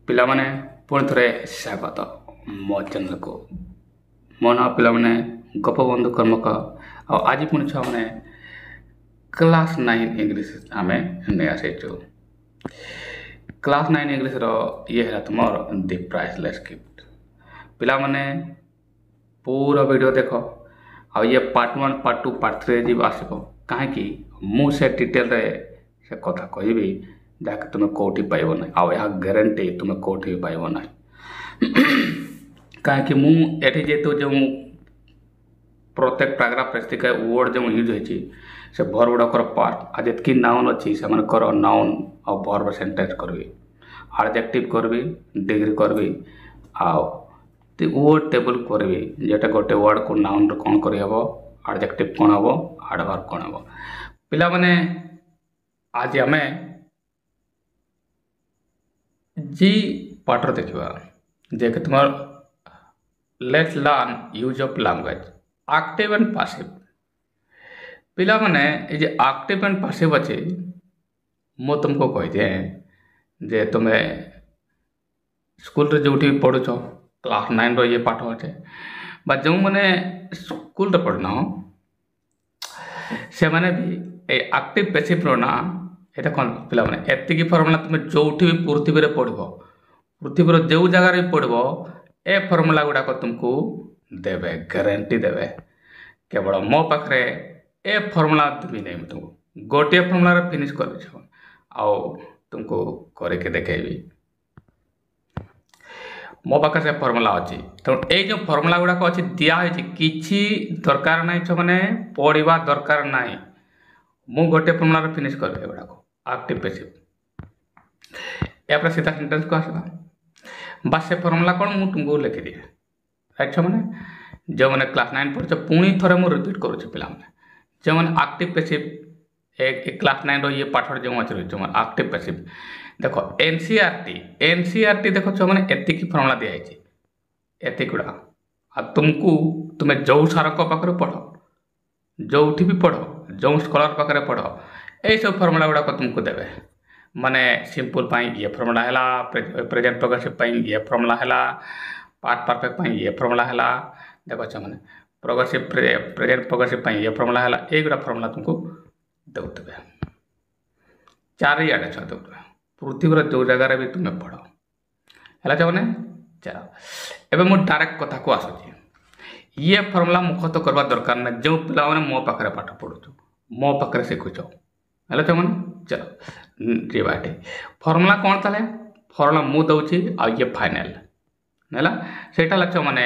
ପିଲାମାନେ ପୁଣି ଥରେ ସ୍ୱାଗତ ମୋ ଚ୍ୟାନେଲକୁ। ମୋ ନାଁ ପିଲାମାନେ ଗୋପବନ୍ଧୁ କର୍ମକ। ଆଉ ଆଜି ପୁଣି ଛୁଆମାନେ କ୍ଲାସ୍ 9 ଇଂଲିଶ ଆମେ ନେଇ ଆସିଛୁ। କ୍ଲାସ୍ 9 ଇଂଲିଶର ଇଏ ହେଲା ତୁମର ଦି ପ୍ରାଇସଲେସ୍ ଗିଫ୍ଟ। ପିଲାମାନେ ପୁରା ଭିଡ଼ିଓ ଦେଖ। ଆଉ ଇଏ ପାର୍ଟ 1 ପାର୍ଟ 2 ପାର୍ଟ 3 ଯିବ ଆସିବ। କାହିଁକି ମୁଁ ସେ ଡିଟେଲରେ ସେ କଥା କହିବି ଯାହାକି ତୁମେ କେଉଁଠି ପାଇବ ନାହିଁ। ଆଉ ଏହା ଗ୍ୟାରେଣ୍ଟି ତୁମେ କେଉଁଠି ବି ପାଇବ ନାହିଁ। କାହିଁକି ମୁଁ ଏଠି ଯେହେତୁ ଯେଉଁ ପ୍ରତ୍ୟେକ ପାରାଗ୍ରାଫ ପ୍ରେସ୍ତିକା ୱାର୍ଡ଼ ଯେଉଁ ୟୁଜ୍ ହୋଇଛି ସେ ଭର୍ବ ଗୁଡ଼ାକର ପାର୍ଟ ଆଉ ଯେତିକି ନାଉନ୍ ଅଛି ସେମାନଙ୍କର ନାଉନ୍ ଆଉ ଭର୍ବ ସେଣ୍ଟେନ୍ସ କରିବି, ଆଡ଼ଜେକ୍ଟିଭ୍ କରିବି, ଡିଗ୍ରୀ କରିବି ଆଉ ୱାର୍ଡ଼ ଟେବୁଲ୍ କରିବି। ଯେଟା ଗୋଟେ ୱାର୍ଡ଼କୁ ନାଉନ୍ରେ କ'ଣ କରିହେବ, ଆଡ଼ଜେକ୍ଟିଭ୍ କ'ଣ ହେବ, ଆଡ଼ଭର୍ବ କ'ଣ ହେବ। ପିଲାମାନେ ଆଜି ଆମେ ଜି ପାର୍ଟର ଦେଖିବା ଯେ କି ତୁମର let's learn use of language active and passive. ପିଲାମାନେ ଏ ଯେ ଆକ୍ଟିଭ୍ ଆଣ୍ଡ ପାସିଭ୍ ଅଛି ମୁଁ ତୁମକୁ କହିଦିଏ ଯେ ତୁମେ ସ୍କୁଲରେ ଯେଉଁଠି ପଢ଼ୁଛ କ୍ଲାସ୍ 9ର ଇଏ ପାଠ ଅଛି ବା ଯେଉଁମାନେ ସ୍କୁଲରେ ପଢ଼ୁନ ସେମାନେ ବି ଏ ଆକ୍ଟିଭ୍ ପାସିଭ୍ର ନାଁ এটা କ'ଣ ପିଲାମାନେ ଏତିକି ଫର୍ମୁଲା ତୁମେ ଯେଉଁଠି ବି ପୃଥିବୀରେ ପଢ଼ିବ, ପୃଥିବୀର ଯେଉଁ ଜାଗାରେ ବି ପଢ଼ିବ ଏ ଫର୍ମୁଲା ଗୁଡ଼ାକ ତୁମକୁ ଦେବେ, ଗ୍ୟାରେଣ୍ଟି ଦେବେ। କେବଳ ମୋ ପାଖରେ ଏ ଫର୍ମୁଲା ଦେବି ନାହିଁ, ମୁଁ ତୁମକୁ ଗୋଟିଏ ଫର୍ମୁଲାରେ ଫିନିଶ୍ କରିଛ ଆଉ ତୁମକୁ କରିକି ଦେଖେଇବି। ମୋ ପାଖରେ ସେ ଫର୍ମୁଲା ଅଛି। ତେଣୁ ଏଇ ଯେଉଁ ଫର୍ମୁଲା ଗୁଡ଼ାକ ଅଛି ଦିଆହେଇଛି କିଛି ଦରକାର ନାହିଁ, ଛୁଆମାନେ ପଢ଼ିବା ଦରକାର ନାହିଁ। ମୁଁ ଗୋଟିଏ ଫର୍ମୁଲାରେ ଫିନିଶ୍ କରିବି ଏଗୁଡ଼ାକ ଆକ୍ଟିଭ୍ ପାସିଭ୍। ଏହାପରେ ସିଧା ସେଣ୍ଟେନ୍ସକୁ ଆସିବା। ବା ସେ ଫର୍ମୁଲା କ'ଣ ମୁଁ ତୁମକୁ ଲେଖିଦିଏ। ରାଇଟ୍ ଛୁଆମାନେ, ଯେଉଁମାନେ କ୍ଲାସ୍ 9 ପଢ଼ୁଛ ପୁଣି ଥରେ ମୁଁ ରିପିଟ୍ କରୁଛି ପିଲାମାନେ, ଯେଉଁମାନେ ଆକ୍ଟିଭ୍ ପାସିଭ୍ ଏ କ୍ଲାସ୍ 9ର ଇଏ ପାଠରେ ଯେଉଁ ଅଛି ଯେଉଁମାନେ ଆକ୍ଟିଭ୍ ପାସିଭ୍ ଦେଖ ଏନ୍ସିଆର୍ଟି ଦେଖ ଛୁଆମାନେ ଏତିକି ଫର୍ମୁଲା ଦିଆଯାଇଛି ଏତିକି ଗୁଡ଼ା। ଆଉ ତୁମେ ଯେଉଁ ସାରଙ୍କ ପାଖରେ ପଢ଼, ଯେଉଁଠି ବି ପଢ଼, ଯେଉଁ ସ୍କଲାର ପାଖରେ ପଢ଼, এইসব ଫର୍ମୁଲା ଗୁଡ଼ାକ ତୁମକୁ ଦେବେ। ମାନେ ସିମ୍ପଲ୍ ପାଇଁ ଇଏ ଫର୍ମୁଲା ହେଲା, ପ୍ରେଜେଣ୍ଟ ପ୍ରୋଗ୍ରେସିଭ୍ ପାଇଁ ଇଏ ଫର୍ମୁଲା ହେଲା, ପାଷ୍ଟ ପରଫେକ୍ଟ ପାଇଁ ଇଏ ଫର୍ମୁଲା ହେଲା। ଦେଖ ଛୁଆମାନେ ପ୍ରୋଗ୍ରେସିଭ୍ ପ୍ରେଜେଣ୍ଟ ପ୍ରୋଗ୍ରେସିଭ୍ ପାଇଁ ଇଏ ଫର୍ମୁଲା ହେଲା। এইଗୁଡ଼ା ଫର୍ମୁଲା ତୁମକୁ ଦେଉଥିବେ, ଚାରିଆଡ଼େ ଛୁଆ ଦେଉଥିବେ, ପୃଥିବୀର ଯେଉଁ ଜାଗାରେ ବି ତୁମେ ପଢ଼। ହେଲା ଛୁଆମାନେ, ଚାଲ ଏବେ ମୁଁ ଡାଇରେକ୍ଟ କଥାକୁ ଆସୁଛି। ଇଏ ଫର୍ମୁଲା ମୁଖସ୍ଥ କରିବା ଦରକାର ନାହିଁ ଯେଉଁ ପିଲାମାନେ ମୋ ପାଖରେ ପାଠ ପଢ଼ୁଛ, ମୋ ପାଖରେ ଶିଖୁଛ। ହେଲା ଛୁଆମାନେ, ଚାଲ ଯିବା ଏଠି। ଫର୍ମୁଲା କ'ଣ ତାହେଲେ? ଫର୍ମୁଲା ମୁଁ ଦେଉଛି ଆଉ ଇଏ ଫାଇନାଲ୍ ହେଲା। ସେଇଟା ହେଲା ଛୁଆମାନେ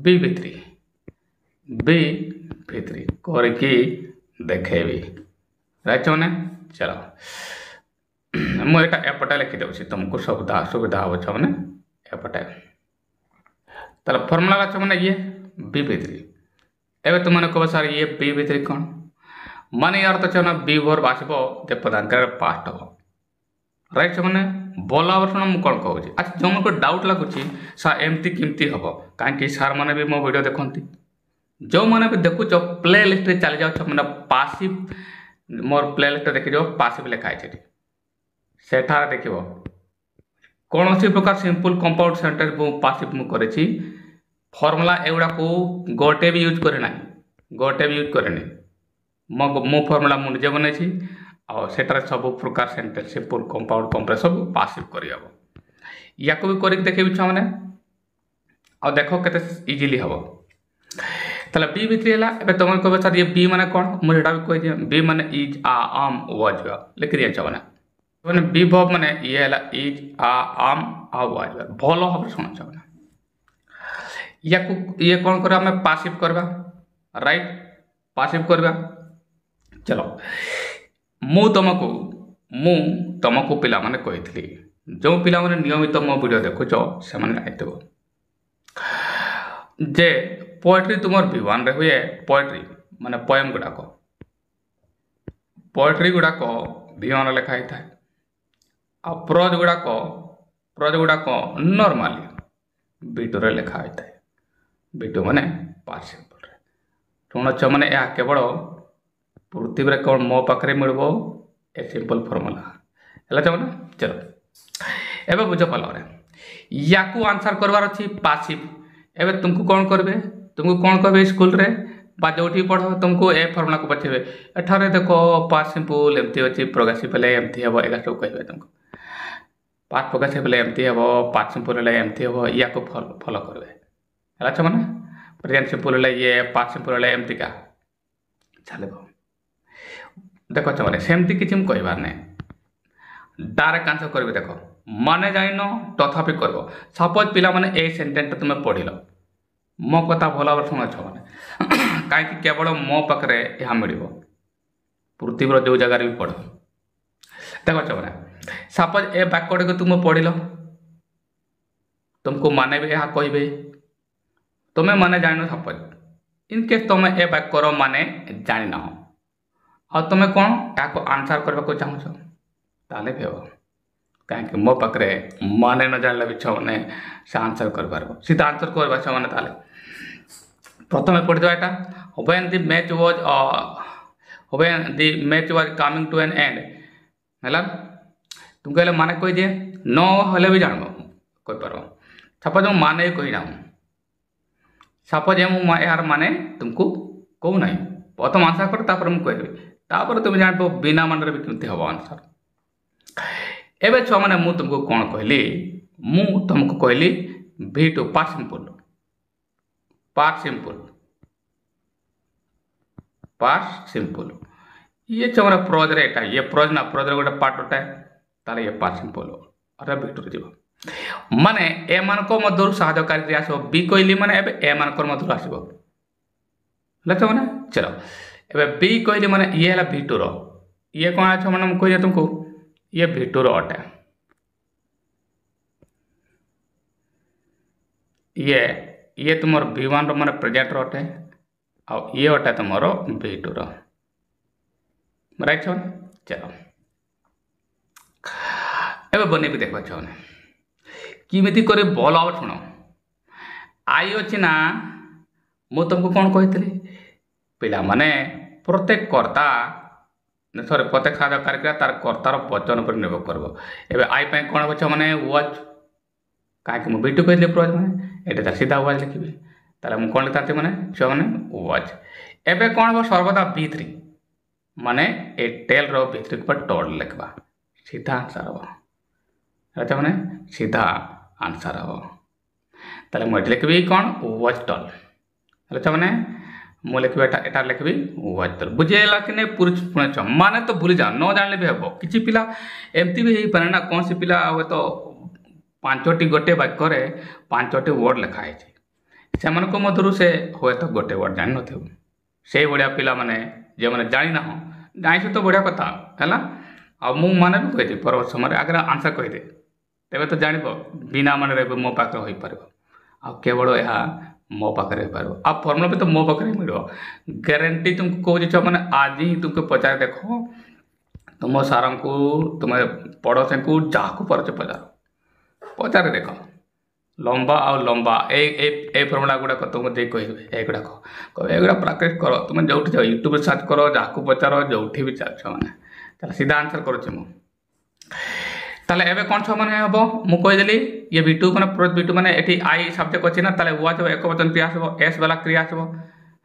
ବି ଭିତ୍ରି କରିକି ଦେଖେଇବି। ରାଇଟ୍ ଛୁଆମାନେ, ଚାଲ ମୁଁ ଏଇଟା ଏପଟେ ଲେଖିଦେଉଛି, ତୁମକୁ ସୁବିଧା ହେବ ଛୁଆମାନେ ଏପଟେ। ତାହେଲେ ଫର୍ମୁଲା ହେଲା ଛୁଆମାନେ ଇଏ ବି ଭିତ୍ରି। ଏବେ ତୁମମାନେ କହିବ ସାର୍ ଇଏ ବି ଭିତ୍ରି କ'ଣ? ମାନେ यार तो छुआ बी वर्ब आसब जे पदांतर पास्ट हम। राइट छुआ भल भाव शुण मुझे कौन कहूँ। अच्छा जो मुझे डाउट लगुच सार एमती केमती हम कहीं सार मैंने भी मो वीडियो देखती, जो मैंने भी देखुच प्ले लिस्ट चली जाओ मैंने पासिव मोर प्ले लिस्ट देखी पासिव लिखाई सेठार देख कौन सी प्रकार सिंपल कंपाउंड सेंटेंस पासिव मुझे फॉर्मूला एगुड़ा को गोटे भी यूज करे ना, गोटे भी यूज करे मो फॉर्मूला मुझे बनई आठार सब प्रकार सेंटेंस सिंपल कंपाउंड कम्प्लेक्स सब पासिव कर या भी कर देखे छुआ मैंने आ देख के इजिली हम। ताले बी भित्री है ए तुम कह सर ये बी माने कौन मुझे भी कह दिए। बी माने इज आ आम वाज लिखि दिया छुआ मैंने बी वर्ब माने ये है इज आ आम आ वाज भल भाव शुण छुआ या ये कौन कर पासिव करवा। राइट पासिव करवा। चलो मु तुमको पिला माने कही जो पिला माने नियमित मो वीडियो देखुच से जानते जे पोएट्री तुमर B1 रे हुए। पोएट्री माने पोएम गुड़ाक पोएट्री गुड़ाक B1 लिखाई था। आ प्रोज गुड़ाक नॉर्मली B2 रे लिखा होता है। B2 माने पार्टिसिपल रे। शुण छ माने या केवल पृथ्वी कौन मो पाखे मिल ए सिंपल फॉर्मूला है। चलो एबे बुझ भलरे या को आंसर करवार अछि पासिव एबे तुमको कौन करबे तुमको कौन कहबे स्कूल रे बा जोठी पढ़ो तुमको ए फॉर्मूला को बचेबे एठारे देखो पास्ट सिंपल एमती अछि प्रोग्रेसिव बेले एमती हेबो एगा सब कहबे तुमको पास्ट प्रोग्रेसिव बेले एमती हेबो पास्ट सिंपल बेले एमती हेबो या को फॉलो करबे हला छ माने प्रेजेंट सिंपल बेले ये पास्ट सिंपल बेले एमती का चलेबो देखो छ माने सेमती किछि हम कहबार नै डायरेक्ट आंसर करबे देखो माने जाइनो तथापि करबो सपोज पिला माने ए सेंटेंस तुमे पढिलो मो कथा भला भाव शुण छ माने काई कि केवल मो पाखरे यहा मिलिबो पृथ्वीर जो जगह भी पढ़ देखो छ माने सपोज ए वाक्य को तुम पढिलो तुमको माने भी यहा कहबे तुमे माने जानो सपोज इन केस तुमे ए वाक्यर माने जानि ना और तुमे कोन याको आंसर करबा को चाहू छ ताले भेबो काहे मो पाखरे माने न जानले भी छ माने से आंसर कर पारबो सीधा आंसर करबा छ माने ताले प्रथमे पढ़ि दो एटा when the match was coming to an end हला तुम कहले माने कोइ दे न हले भी जानबो कोइ पारो सपोज हम माने कोइ ना सपोज हम यार माने तुमको कहू नाही प्रथम आंसर कर तापर हम कहबे तापर तुम जानबो बिना मानरे भी केमती हबो आंसर एबे छ माने मु तुमको कोन कहली मु तुमको कहली V2 पास्ट सिंपल ये छ माने प्रोज रे एटा ये प्रोज ना प्रोज रे गोटे पार्ट होता है ताले ये पास्ट सिंपल अरे V2 रे जीव माने ए मान को मधुर सहजकारी रे आसो बी कहली माने एबे ए मान को मधुर आसीबो लक्ष्य माने चलो एबे बी कहली माने ये हला V2 रो ये कोन छ माने हम कहिया तुमको ये V2 रो अटे ये तुमर V1 रो माने प्रेजेंट रो अटे आ ये अटे तुमरो V2 रो राइट छ चलो एबे बने भी देखबा छ किमिति करे बॉल आउट सुनो आई अछि ना मु तुमको कोन कहितली पिला माने प्रत्येक कर्ता सॉरी प्रत्येक साधक कार्यक्रम तार कर्तार वचन पर निर्भर करबो एबे आई पय कोन बछ माने वाच काहे कि मु V2 कहले प्रोज माने एटा सीधा वाच लिखबे ताले मु कोन लिखताते माने छ माने वाच एबे कोन बो सर्वदा V3 माने ए टेल रो V3 पर टोल लिखबा सीधा आंसर हो अच्छा माने सीधा आंसर हो ताले मु लिखबी कोन वाच टोल अच्छा माने मु लिखबे एटा लिखबी वाच टोल बुझेला कि नै पूरी पुणे छ माने तो भूली जा न जानले भी हेबो किछि पिला एमती भी हे पारे ना कोन से पिला हो तो पांचोटी गोटे वाक्य रे पांचोटी वर्ड लिखा है से मन को मधुर से होए तो गोटे वर्ड जान नथि से बढिया पिला माने जे माने जानि ना हो जानि तो बढ़िया कथा हैला आ मु माने भी कहते पर समय अगर आंसर कहि दे तेबे तो जानिबो बिना माने रे मो पाखरे होई परबो आ केवल यहा मो पाखरे परबो आ फार्मूला पे तो मो पाखरे मिलबो गारंटी तुमको कहू छ माने आज ही तुमको पचार देखो तुम सारंग को तुम पड़ोसन को जाको परच पचार देखो लंबा आ लंबा ए फॉर्मूला गुडा को तुम दे कहबे एगुडा को एगुडा प्रैक्टिस करो तुम जोठी जाओ यूट्यूब सर्च करो जाको पचारो जोठी भी चाछ माने चल सीधा आंसर करू छ मु ताले एबे कोन छ माने हबो मु कहि देली ये V2 माने प्रोज V2 माने एठी आई सब्जेक्ट अछि ना ताले वाच एक वचन क्रिया आसबो एस वाला क्रिया आसबो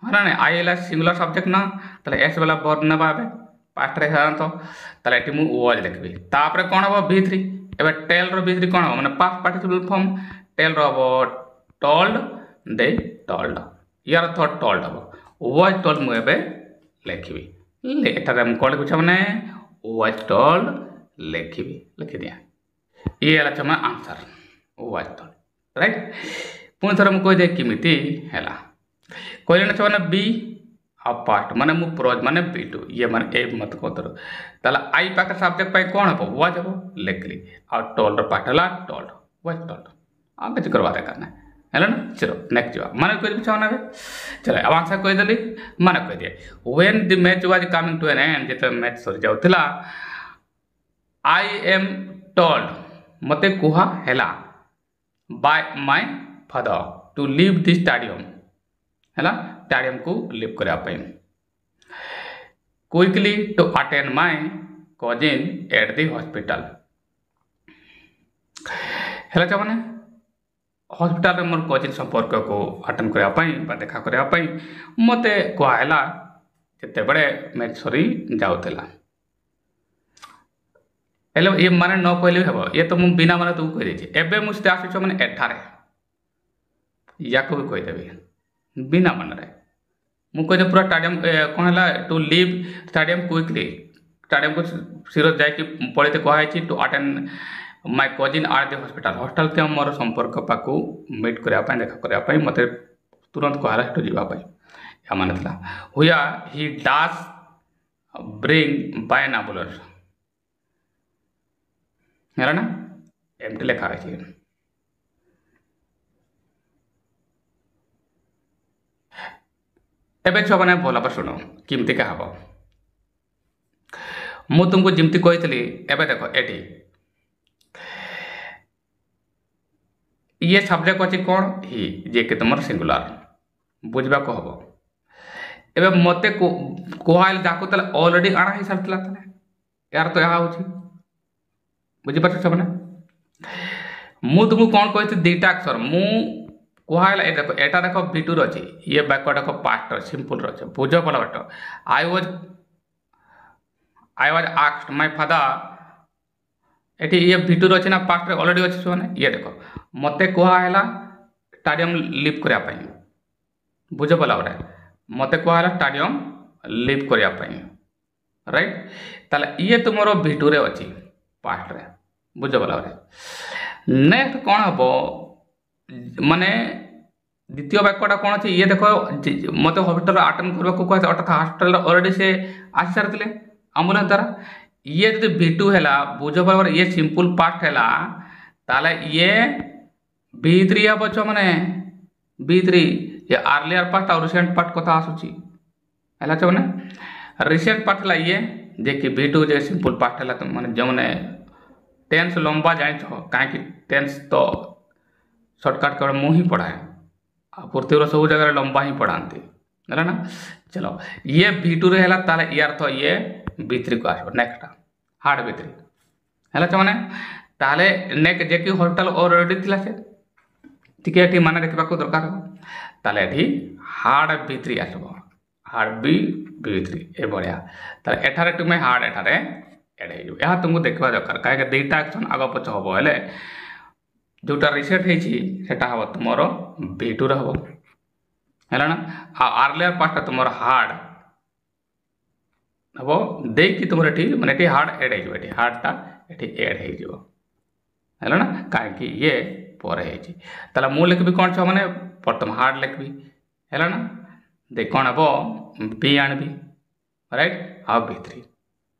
हाना ने आई वाला सिंगुलर सब्जेक्ट ना ताले एस वाला वर्ब ना बाबे पास्ट रे हां तो ताले एठी मु वाच लिखबी तापरे कोन हबो V3 एबे टेल रो V3 कोन हबो माने पास्ट पार्टिसिपल फॉर्म टेल रो हबो टोल्ड दे टोल्ड यार थॉट टोल्ड हबो वाच टोल्ड मु एबे लिखबी ले एटा हम कोन कुछ माने वाच टोल्ड लिखबी लिखि दिया ये हला छमा आंसर वाच टोल्ड राइट पुन थर मु कहि दे किमिति हला कहले न छमा बी आ पास्ट माने मु प्रोज माने V2 ये माने ए मत कोतर तला आई पाक सब्जेक्ट पाई कोन हबो वाच हबो लिखली आ टोल्ड पास्ट हला टोल्ड वाच टोल्ड आ कुछ करवा दे करना है ना चलो नेक्स्ट जवाब माने कोइ बिछावना बे चलो अब आंसर कहि देली माने कहि दिए when the match was coming to an end जेते मैच सरी जाउतला आई एम टोल्ड मते कुहा हैला by my father to leave the stadium हैला स्टेडियम को लीव करा पई quickly to attend my cousin at the hospital है छुआ हॉस्पिटल मोर कजिन संपर्क को अटेंड करने देखा करने मत कहला जिते बड़े मैच सरी जाऊला ये माने न कहले हम ये तो मुझे बिना माने तुमको कहीदे एवं मुझे आस मैंने एठारे या भी कहीदेवी बिना मन मुझे पूरा स्टाडियम कौन है to leave stadium quickly stadium को सीरियस जाकि पढ़ते कहुई to attend my cousin are the hospital के मोर संपर्क पाक मीट करने देखा करने मत तुरंत कहला सेठू जावाई या मान हुआ he does bring by an ambulance है ना एमती लेखा है एबे छुआ मैंने भल भाव शुण किमती क्या हम मु तुमको जमती कही एबे देख एटी ये सब्जेक्ट अच्छी कौन ही जे कि तुम सिंगुलर बुझा को हम एबे मत कहल जाको ऑलरेडी आना ही सारी यार तो यहाँ हूँ बुझीपार मैंने मुझे तुमको कौन कही दुईटा अक्षर मु कहला देख एटा देख भिटुर अच्छी ये बाक्य देख पास्ट सिंपल अच्छे बुझ भल बाट I was asked my father ये भिटुर अच्छी ना पास्ट ऑलरेडी अच्छी छुआ ये देख मत कहला स्टाडियम लिव करने बुझ भल बाट मत कहला स्टाडियम लिव करने राइट ताले ये तुम भिटुरे अच्छी पास्ट रे बुझ भल बाट नेक्स्ट कौन हम माने द्वितीय वाक्यटा कौन अच्छे ये देख मत हॉस्पिटल अटेंड करने को कहते अर्थात हॉस्पिटल ऑलरेडी से आसी सारी एम्बुलेंस द्वारा ये जो भिटू है बुझ भल ये सिंपल पार्ट है ताले ये बी3 हम छुआ मैंने बी3 ये आर्लियर पार्ट और रिसेंट पार्ट कथा आसूची है छुआ मैंने रिसेंट पार्ट है ये जे कि भिटू जे सिंपल पार्ट है तुम मैंने जो मैंने टेंस लंबा जान कहीं टेंस तो सर्टकट केवल मुँह ही पढ़ाए पृथ्वी सब जगह लंबा ही पढ़ाती है ना चलो ये भिटू है ताले यार तो ये बी3 को आस नेक्स्ट हार्ड बी3 है मैंने ताले नेक्स्ट जे कि हॉस्पिटल ऑलरेडी थी से टिके मान देखा दरकार हो ताले हार्ड बी3 आसब हार्ड बी3 ये बढ़िया ताले एठारे तुम्हें हार्ड एठारे एड हो तुमको देखा दरकार कहीं दुईटा एक्शन आग पछ हम हेले जोटा रिसेट होता हम तुम भिटूर हम है ना आर्लियर पार्टा तुम हार्ड हम देखिए तुम मैंने हार्ड एड हो हार्डटा ये एड है ना कहीं ये पर ताला मु लिखी कौन छो मैंने प्रथम हार्ड लिखी है ना देख कौन हम बी आनबी राइट हाँ बी3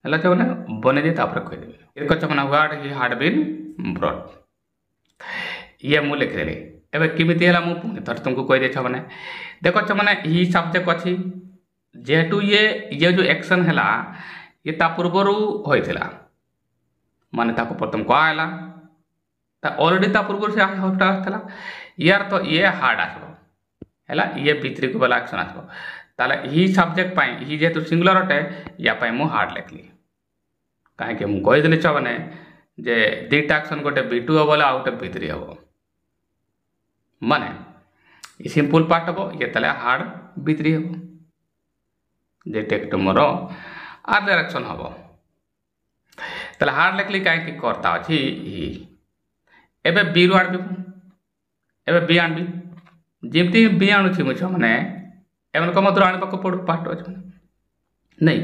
है छो मैंने बने दी कहीदेवी ये मैंने what he had been brought ये मु लिखिदेली एवं किमिति है मुझे पुणी थर तुमको कहीदे छ मैंने देख छ मैंने ही सब्जेक्ट अच्छी जेहेतु ये जो एक्शन है ये ता पूर्वर होता माने ताको प्रथम कहला ऑलरेडी ता पूर्व से हॉस्पिटल आसला यार तो ये हार्ड आसब है ये बी3 को वाला एक्शन आसब ताले ही सब्जेक्ट पाई ही जेहेतु सिंगुलर अटे या पाई मु हार्ड लिखली कहीं मुझे कहीदेली छ मैंने जे दुईटा एक्शन गोटे बी2 हम आ गोटे बी3 हम माने ये सिंपल पार्ट हम ये ताले हार्ड बी3 हम जे टेक तुमर आर्लियर एक्शन हम ताले हार्ड लिखली कहीं कर्ता अच्छी एबे बी रु आनबी एबे बी आनबी जमती बी आणुची मुझे मैंने एमन मधुर आने पड़ू पार्ट अच्छे नहीं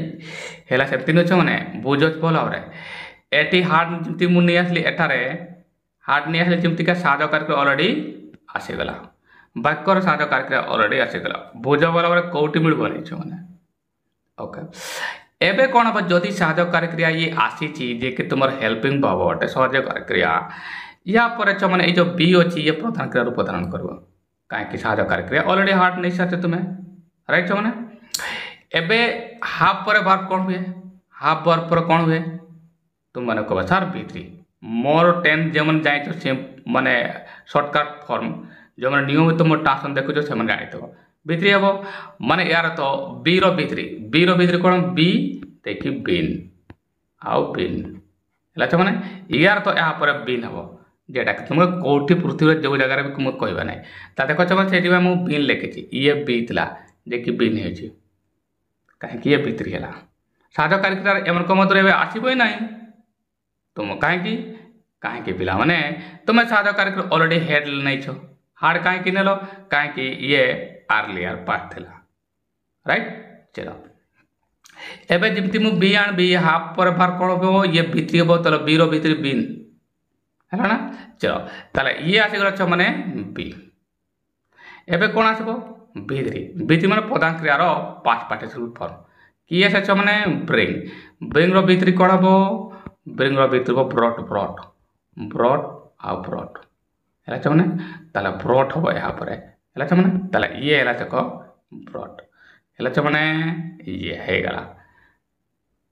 है सेमती नुचे मैंने बुझ भल भाव एटी हार्ड जमती मुझे नहीं आसली एठारे हार्ड नहीं आसली जमती का साज कार्य ऑलरेडी आसीगला वाक्यर साज कार्य ऑलरेडी आसीगला बुझ भल भाव कौटी मिल मैंने ओके एबे कौन हम जदि साज कार्य ये आसी जे कि तुम हेल्पिंग भाव अटे सहज कार्य या पर मैंने जो बी अच्छी ये प्रधान क्रिया रूप धारण कर कहीं साज कार्य ऑलरेडी हार्ड नहीं सारे तुम्हें राइट मैंने एबे हाफ पर वर्ब कौन हुए हाफ वर्ब पर कौन हुए तुम मैंने कह सार बी3 मोर 10 जो मैंने जाए से माने सर्टकट फॉर्म जो मैंने नियमित मोर ट्रांसफर देखो से जानी बी3 हम माने यार तो बी रो कौन बी देखी बीन आउ बीन है मैंने यार तो यहाँ पर बीन हम जेटा तुमको कौटी पृथ्वी जो जगह भी मुझे कहवा ना देख छुआ से बीन लिखी ये बी था जे कि बीन हो कहीं ये भित्री है साध कार्यक्रम एमन मध्य आसब ही ना तुम कहीं कहीं पिला माने तुम साध कार्यक्रम ऑलरेडी हेड नहीं छो हार्ड कहीं नेल कहीं ये आर्लियर पार्ट थी राइट। चलो एबे जमती मु बी आनबी हाफ पर बार कौन हो ये भित्री हम तो बी भित्री बीन है ना। चलो ताले ये आसीगला छ माने बी एबे कौन आसब भित्री भित्री माने प्रधान क्रियार पास्ट पार्टिसिपल फॉर्म किए से छ माने ब्रिंग ब्रिंग रो भित्री कौन हम ब्रिंग रो भित्री ब्रॉट ब्रॉट ब्रॉट आ ब्रॉट है छ माने ताले ब्रॉट हम यहाँ पर है छ माने ताले ये है छ ब्रॉट है छ माने ये है गला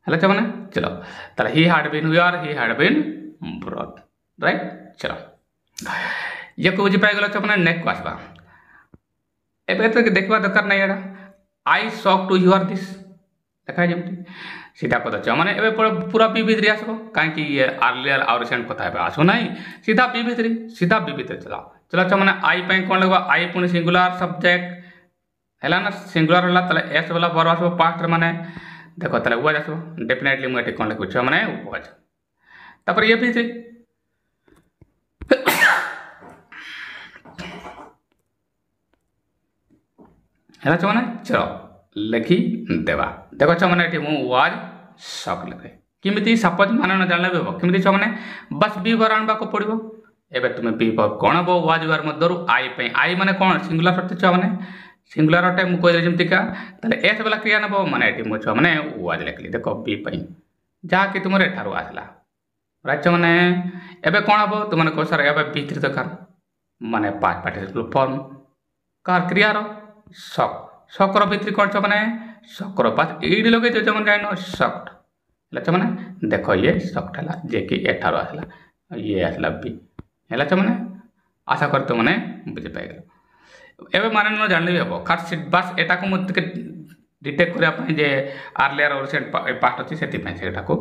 है छ माने। चलो ताले he had been where he had been brought right. चलो ये को बुझी पाई गला छ माने नेक को आसबा एबे तो देखबा दरकार नहीं एडा आई शॉक टू हियर दिस देखा जमती सीधा कथा छ माने एबे पूरा बी भित्री आसबो काहे ये आर्लियर और रिसेंट कथा एबे आसो नहीं सीधा बी भित्री चला चलो छ माने आई पई कोन लगबा आई पुनी सिंगुलर सब्जेक्ट हैला ना सिंगुलर होला तले एस वाला वर्ब आसबो पास्ट माने देखो तले वाज आसबो डेफिनेटली मु एटी कोन लिखु छ माने वाज तापर ये भित्री है छ माने। चलो लिखी देवा देखो छ माने मु वाज शॉक लिखे किमिति सपोज माने न जानले बेबो किमिति छ माने बस बी वर आनबा को पड़िबो एबे तुमे बी पर कोन बो वाज वर मधरु आई पे आई माने कोन सिंगुलर रते छ माने सिंगुलर रटे मु कहले जेमति का तले एस वाला क्रिया नबो माने एटी मु छ माने वाज लिखली देखो बी पे जा कि तुमरे ठारो आसला राइट छ माने एबे कोन हबो तुमने को सर एबे भित्री दरकार माने पास्ट पार्टिसिपल फॉर्म कार क्रिया रो शॉक शॉक रो भित्री कोन छ माने शॉक रो पास एडी लगे जो मन जानो शॉक्ड है छ माने देखो ये शॉक्ड हला जे कि एठारो आसला ये आसला बी है छ माने आशा कर तो माने बुझे पाई गेल एबे माने न जानले हबो खास बस एटा को मत डिटेक्ट करिया पई जे आर्लियर और सेट पास्ट अछि सेति पई सेटा को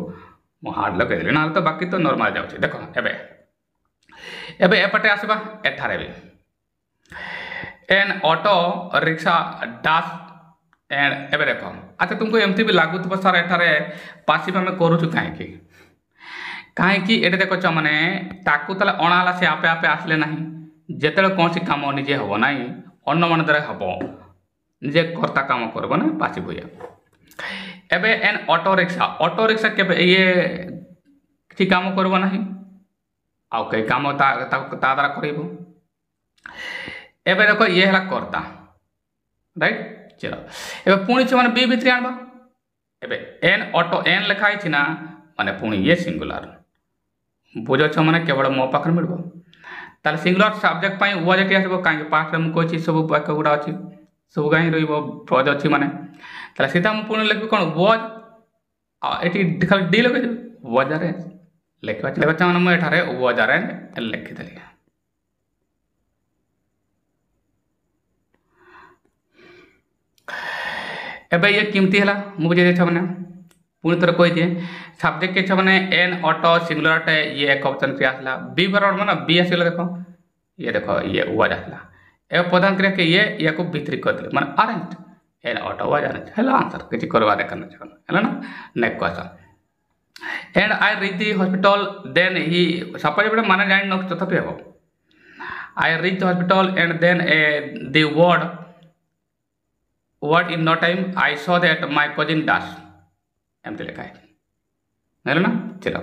मु हार्ड लगे देले ना तो बाकी तो नॉर्मल जाउछि देखो एबे एबे एपटे आसबा एठारे भी N auto rickshaw dance and एबे देखो अच्छा तुमको एमती भी लागू तो सर एठारे पासिव में करूछु काहे कि एटे देखो छ माने ताकू तले अणाला से आपे आपे आसले नाही जेतेले कोनसी काम निजे हबो नाही अन्न मन द्वारा हबो निजे कर्ता काम करबो ना पासिव होया एबे एन ऑटो रिक्शा के ये किछि काम करबो नाही आउ कई काम ता द्वारा करबो एबे देखो ये हला कर्ता राइट। चलो एबे पुणी छ माने बी भित्री आनबा एबे एन ऑटो एन लिखाई छी ना माने पुणी ये सिंगुलर बुझो छ माने केवल मो पाखर मिलबो ताले सिंगुलर सब्जेक्ट पई वाज एटी आसबो काहे पास्ट में कोछि सब वाक्य गुडा अछि सब गाई रहिबो वाज अछि माने ताले सीधा मु पुणी लिखबो कोन वाज आ एटी खाली डी लगे वाज रे लिखबा छ माने मु एठारे वाज रे लिखि देली एबे ये कीमती हला मु बुझे छ माने पूरी तरह कहि दिए सब्जेक्ट के छ माने एन ऑटो सिंगुलर टे ये एक ऑप्शन पे आसला बी बराबर माने बी आसला देखो ये वाज आसला ए प्रधान क्रिया के ये को भित्री कर दे माने arrange an auto was arrange हला आंसर किछि करवा देखना छ हला ना next question and I reach the hospital then he suppose बडे माने जानि न तथापि हो I reach the hospital and then the What in no time I saw that my cousin does एमती लिखा है ना। चलो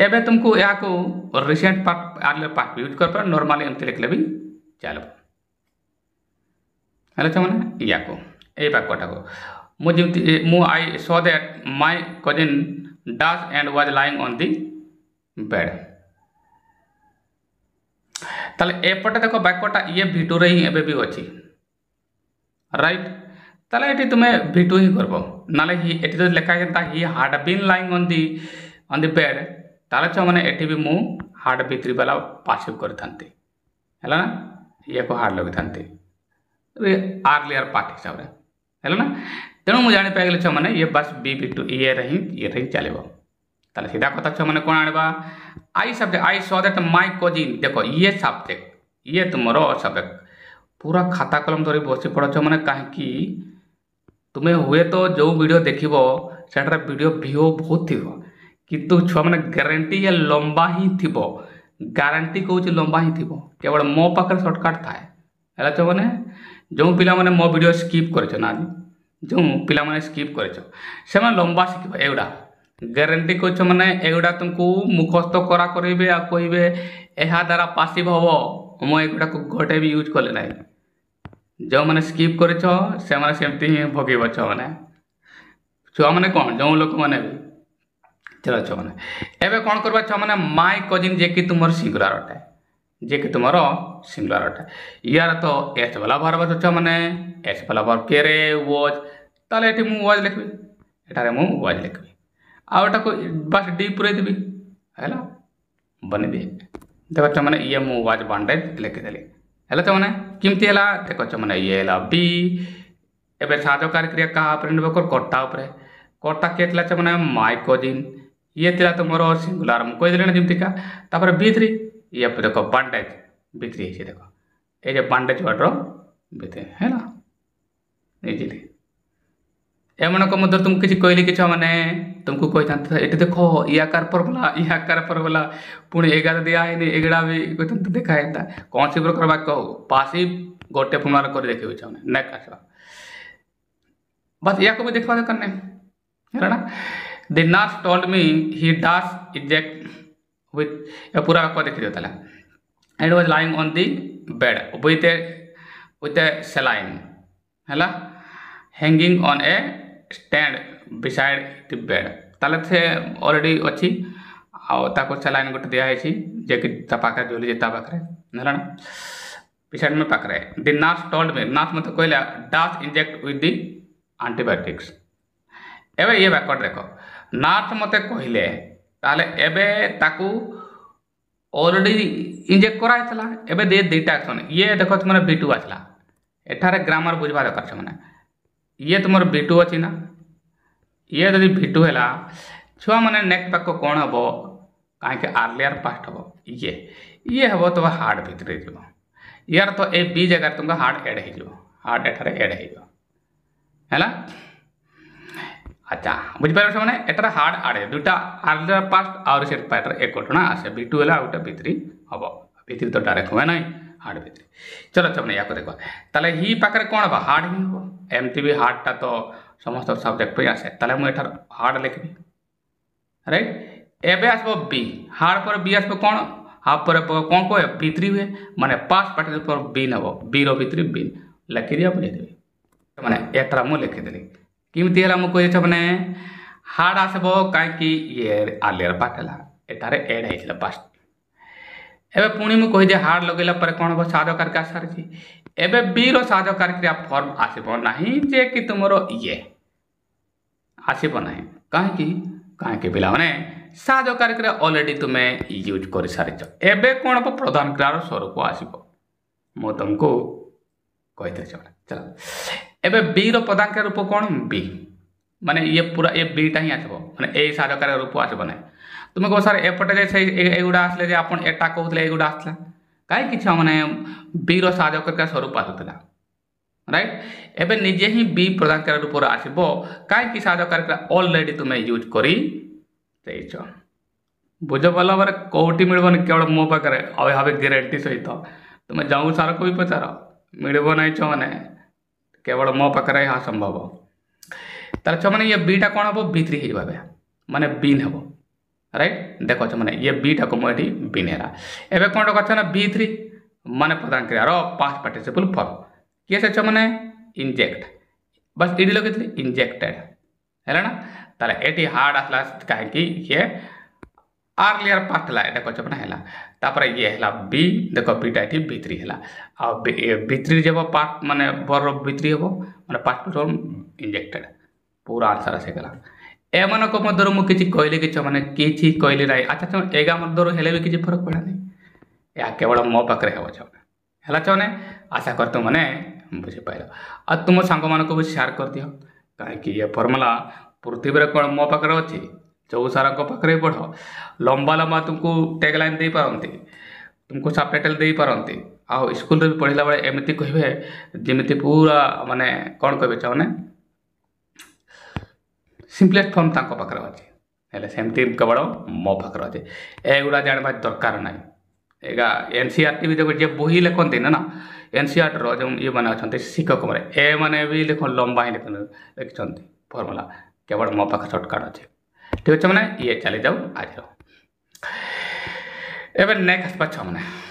एबे तुमको या को recent part earlier part use कर पर नॉर्मली एमती लिखले भी चलो हेलो चमने या को ए बाक्यटा को मु I saw that my cousin does and was lying on the bed ताले एपटे देखो बाक्यटा ये भिटू रे ही एबे भी अछि राइट ताले एटी तुमे भिटू ही करबो नाले ही एटी तो लिखा है ता he had been lying on the bed ताले छ माने एटी भी मु हार्ड भित्री वाला पासिव कर थांती हैला ना ये को हार्ड लगे थांती आर्लियर पार्ट हिसाब रे हैला ना। तेणु मुझे जापारे छुआ मैंने ये बस बी बिटू ये रही चलो ताले सीधा कथा छुआ मैंने कौन आने I subject I saw that my cousin देखो ये सब्जेक्ट ये तुम सब्जेक्ट पूरा खाता कलम धरी बसी पड़ छुआ मैंने कहीं तुम्हें हुए तो जो वीडियो देखिब से वीडियो भ्यू बहुत थी किंतु छुआ मैंने गारंटी ये लंबा ही थी गारंटी कौच लंबा ही थी केवल मो पाखे सर्टकट थाए है छुआ मैंने जो पिला मैंने मो वीडियो स्किप कर जो पिला मैंने स्किप कर लंबा शिख एगुड़ा गारंटी कौच मैंने एगुड़ा तुमको मुखस्थ करा करेंगे आ कहे यह द्वारा पासिव हम मो एगुड़ा को गोटे भी यूज कले ना जो मैंने स्किप कर सेमती ही भोगब मैंने छुआ मैंने कौन जो लोक मैंने भी चलो छुआ मैंने एवं कौन करवा छुआ मैंने माय कजिन जे कि तुम सिंगुलर अटे जे कि तुम सिंगुलर अटे यार तो एस वाला भर छुआ मैंने एस वाला भर के रे वॉज ताले एटी मु वॉज लिखबी एटारे मु वॉज लिखबी आउटा को बस डी पुरे देबी हैला बनी दे देखो छुआ मैंने ये मु वॉज बांडेज लिखिदेली है तो मैंने किमती है देखो मैंने ये बी एवं साधकार क्रिया क्या निर्भर कर्ता कर्ता किए थे मैंने माय कजिन ये थी तुम सिंगुलर मुझे कहीदेली जमीका तापर बी3 ये देखो बांडेज बी3 देखो ये बांडेज वर्डर बी3 है ना इजिली एमन मध्य तुमको किसी कहली कि मैंने तुमको कही था ये देखो याकार पर बोला पुणी एगार दिया है एगड़ा भी कहते देखा था कौन सी प्रकार वाक्य हो पासिव गोटे पुनर कर देखिए चाहे नेक्स्ट आसवा बस या को भी देखा करने है ना the nurse told me he does eject with पूरा वाक्य देखी दिया and was lying on the bed with a saline है hanging on a stand beside the bed ताले से ऑलरेडी अच्छी आको सेलाइन गोटे दिखाई जे कि पाखे झुली पाखे है ना बिसाइड में पाखे the nurse told me nurse मत कहला डस इंजेक्ट विथ द एंटीबायोटिक्स एवं ये वाक्य देखो नर्स मत कहले ताले एबे ताकू ऑलरेडी इंजेक्ट कराइला एबे दे दुईटा एक्शन ये देखो तुम B2 आसला एठारे ग्रामर बुझवा दरकार मैंने ये तुम B2 अच्छी ना ये जब B2 है छुआ मैंने नेक्स्ट पाक कौन हम कहीं आर्लियर पास्ट हम ये हम तो हार्ड भितर यार तो ए बी जगह तुमको हार्ड एड हार्ड एठारे एड है अच्छा बुझिपार मैंने एटार हार्ड आड़े दुटा आर्लियर पास्ट और से पार्टर एक घटना आसे B2 है गोटे B3 हम B3 तो डायरेक्ट हुए ना हार्ड B3 चलो चलो या देखो ताले ही पाखे कौन हम हार्ड ही हम एमती भी हार्डटा तो समस्त सब्जेक्ट पे आसे ताले मुझे हार्ड लिखी राइट एबे आसबो बी हार्ड पर बी आसबो कौन हाफ पर कौन को B3 हुए माने पास पार्टी पर बी नब बी B3 बी लिखी दिया बुझेदेवी मैंने एटा मुझे लिखिदेली किमती है मुझे मैंने हार्ड आसबो कहीं ये आर्लियर पार्ट है एटारे एड होता पास्ट एवं पुणी मुझे कही हार्ड लगेला पर कौन हम साधकार क्रिया सारी एवं बी साधकार क्रिया फॉर्म आसब ना जे कि तुम ये आसब ना कहीं पिला मैंने साधकार क्रिया ऑलरेडी तुम्हें यूज कर सारी एवं कौन हम प्रधान क्रियार स्वरूप आसब मु तुमको कही चलो एवं बी प्रधान क्रिया रूप कौन बी माने ये पूरा ये बीटा ही आसब मैंने यही साधकार रूप आसब ना तुम कह सर एपटे एगुड़ा आसले जे आप एटा कहते एगुड़ा आसला कहीं कि मैंने बी साधक स्वरूप आसूला राइट एवं निजे ही बी प्रधान क्रिया रूप आसब कहीं साधक ऑलरेडी तुम्हें यूज कर बुझ भल भाव कौटी मिलबन केवल मो पाखे अभाव ग्यारंटी सहित तुम्हें जाऊँ सार को भी पचार मिलब ना मैंने केवल मो पाखे यहाँ संभव ताले मैंने ये बीटा कौन हम B3 हो माने बीन हम राइट देखो मैंने ये बीटा को मुझे बीन है एवं कौन कह ना B3 माने प्रधान क्रियार पास्ट पार्टिसिपल फॉर्म किए से मैंने इंजेक्ट बस इडी लगे इंजेक्टेड है ना ताले एटी हार्ड आसला कहीं ये आर्लियर पास्ट है देखो मैंने है तापर ये है बी देखो बीटा ये B3 है आ B3 जब पार्ट माने बर B3 हम माने पास्ट फॉर्म इंजेक्टेड पूरा आंसर आसीगला एमन मध्य मुझे किसी कहली कि मैंने किसी कहली ना अच्छा एगा मध्य हेले भी किसी फरक पड़ा नहीं या केवल मो पाखे है मैंने आशा कर तुम मैंने बुझीपार आ तुम सांग मान भी सेयार कर दियो कहीं ये फर्मुला पृथ्वी कौन मो पाखे अच्छी जो सारा पाखे पढ़ लंबा लंबा तुमको टैगलाइन दे पारती तुमको सब टाइटल दे पारती आउ स्कूल भी पढ़ला बेले एमती कहे जमी पूरा माने कौन कहे चाहे सिंपलेस्ट फॉर्म तांको पाखे अच्छी हेल्ले सेमती केवल मो पाखे अच्छे एगुड़ा जानवा दरकार ना एगा एनसीईआरटी भी देखो जे बही लिखते ना एनसीईआरटी रो जो ये मैंने अच्छा शिक्षक मैंने ए मैंने भी लिख लंबा ही लिखिं फर्मुला केवल मो पाखे सर्टकट अच्छे ठीक अच्छे मैंने ये चली जाऊ आज एवं नेक्स्ट पाछ मैंने